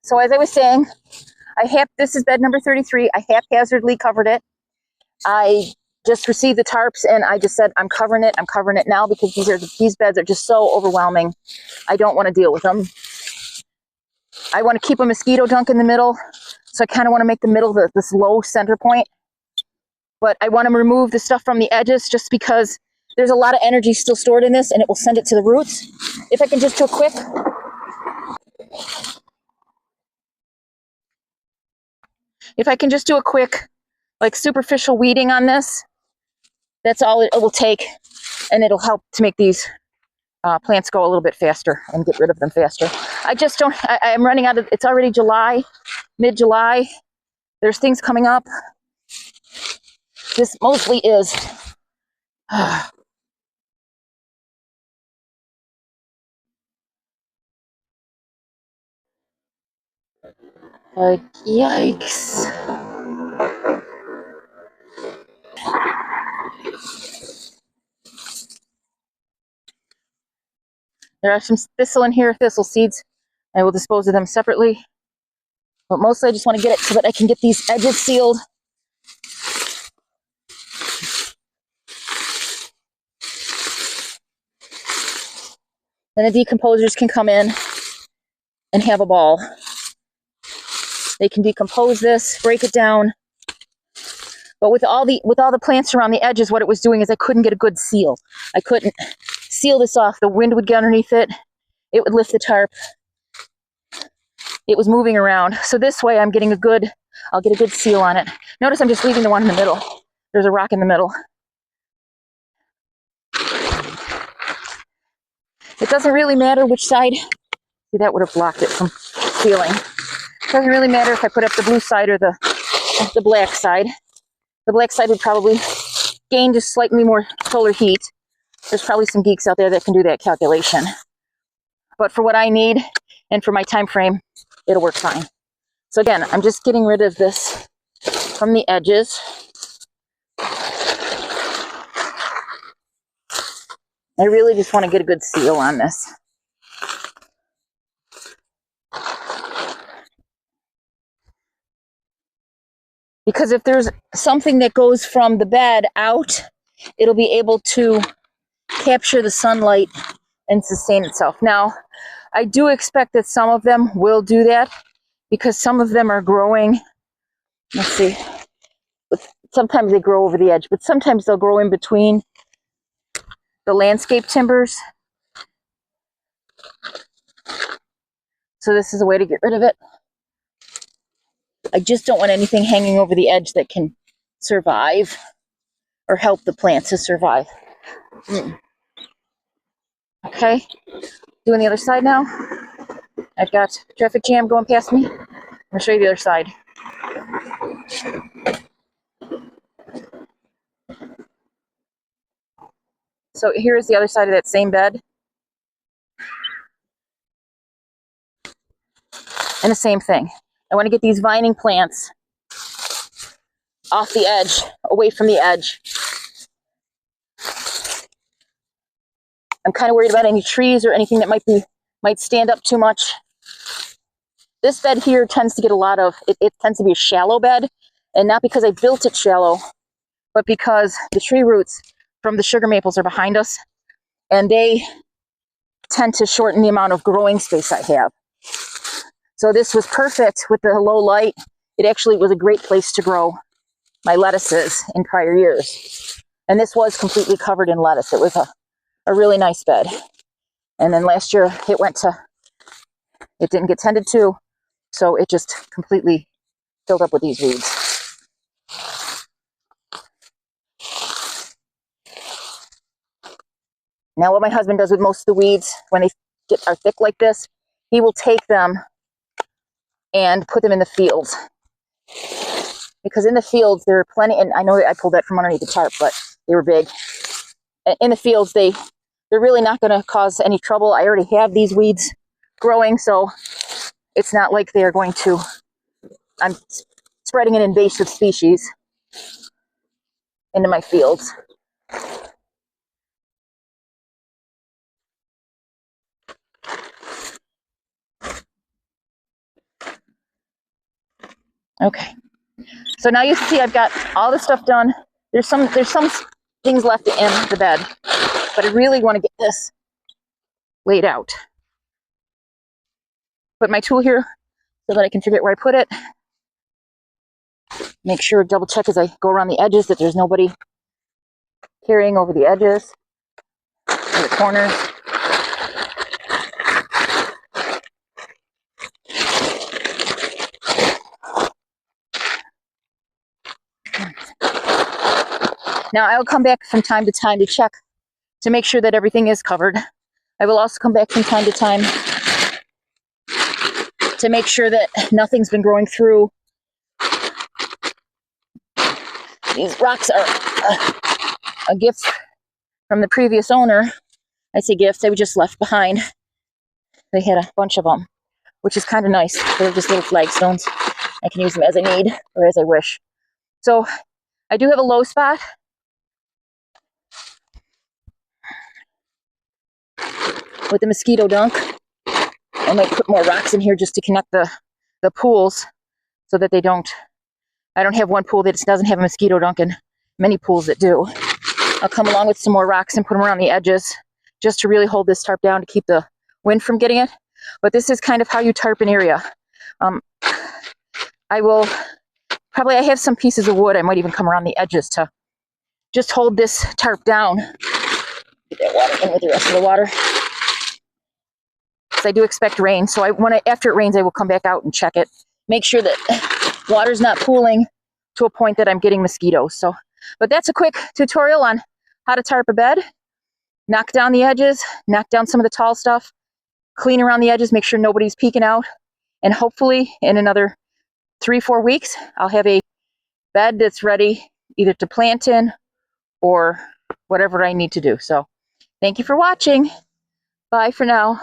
So as I was saying, this is bed number 33. I haphazardly covered it. I just received the tarps and I just said, I'm covering it now because these beds are just so overwhelming. I don't want to deal with them. I want to keep a mosquito dunk in the middle. So I kind of want to make the middle this low center point. But I want to remove the stuff from the edges just because there's a lot of energy still stored in this and it will send it to the roots. If I can just do a quick, like superficial weeding on this, that's all it will take, and it'll help to make these plants go a little bit faster and get rid of them faster. I'm running out of, it's already July, mid-July. There's things coming up. This mostly is like, yikes. There are some thistle in here, thistle seeds. I will dispose of them separately. But mostly I just want to get it so that I can get these edges sealed. Then the decomposers can come in and have a ball. They can decompose this, break it down. But with all the plants around the edges, what it was doing is I couldn't get a good seal. I couldn't seal this off. The wind would get underneath it. It would lift the tarp. It was moving around. So this way I'll get a good seal on it. Notice I'm just leaving the one in the middle. There's a rock in the middle. It doesn't really matter which side. See, that would have blocked it from sealing. It doesn't really matter if I put up the blue side or the black side. The black side would probably gain just slightly more solar heat. There's probably some geeks out there that can do that calculation. But for what I need and for my time frame, it'll work fine. So again, I'm just getting rid of this from the edges. I really just want to get a good seal on this. Because if there's something that goes from the bed out, it'll be able to capture the sunlight and sustain itself. Now, I do expect that some of them will do that because some of them are growing. Let's see. Sometimes they grow over the edge, but sometimes they'll grow in between the landscape timbers. So this is a way to get rid of it. I just don't want anything hanging over the edge that can survive or help the plant to survive. Okay, doing the other side now. I've got traffic jam going past me. I'm gonna show you the other side. So here's the other side of that same bed. And the same thing. I want to get these vining plants off the edge, away from the edge. I'm kind of worried about any trees or anything that might stand up too much. This bed here tends to get it tends to be a shallow bed, and not because I built it shallow, but because the tree roots from the sugar maples are behind us, and they tend to shorten the amount of growing space I have. So this was perfect with the low light. It actually was a great place to grow my lettuces in prior years. And this was completely covered in lettuce. It was a really nice bed. And then last year it didn't get tended to, so it just completely filled up with these weeds. Now what my husband does with most of the weeds, when they are thick like this, he will take them and put them in the fields. Because in the fields, there are plenty, and I know I pulled that from underneath the tarp, but they were big. In the fields, they're really not going to cause any trouble. I already have these weeds growing, so it's not like they're going to, I'm spreading an invasive species into my fields. Okay. So now you see I've got all the stuff done. There's some things left in the bed, but I really want to get this laid out. Put my tool here so that I can figure out where I put it. Make sure, double check as I go around the edges that there's nobody carrying over the edges or the corners. Now I'll come back from time to time to check to make sure that everything is covered. I will also come back from time to time to make sure that nothing's been growing through. These rocks are a gift from the previous owner. I say gifts, they were just left behind. They had a bunch of them, which is kind of nice. They're just little flagstones. I can use them as I need or as I wish. So I do have a low spot. With the mosquito dunk. I might put more rocks in here just to connect the pools so that they don't, I don't have one pool that doesn't have a mosquito dunk and many pools that do. I'll come along with some more rocks and put them around the edges just to really hold this tarp down to keep the wind from getting it. But this is kind of how you tarp an area. I will, probably I have some pieces of wood. I might even come around the edges to just hold this tarp down. Get that water in with the rest of the water. I do expect rain, so after it rains, I will come back out and check it. Make sure that water's not pooling to a point that I'm getting mosquitoes. So, but that's a quick tutorial on how to tarp a bed. Knock down the edges, knock down some of the tall stuff, clean around the edges, make sure nobody's peeking out, and hopefully in another 3-4 weeks, I'll have a bed that's ready either to plant in or whatever I need to do. So, thank you for watching. Bye for now.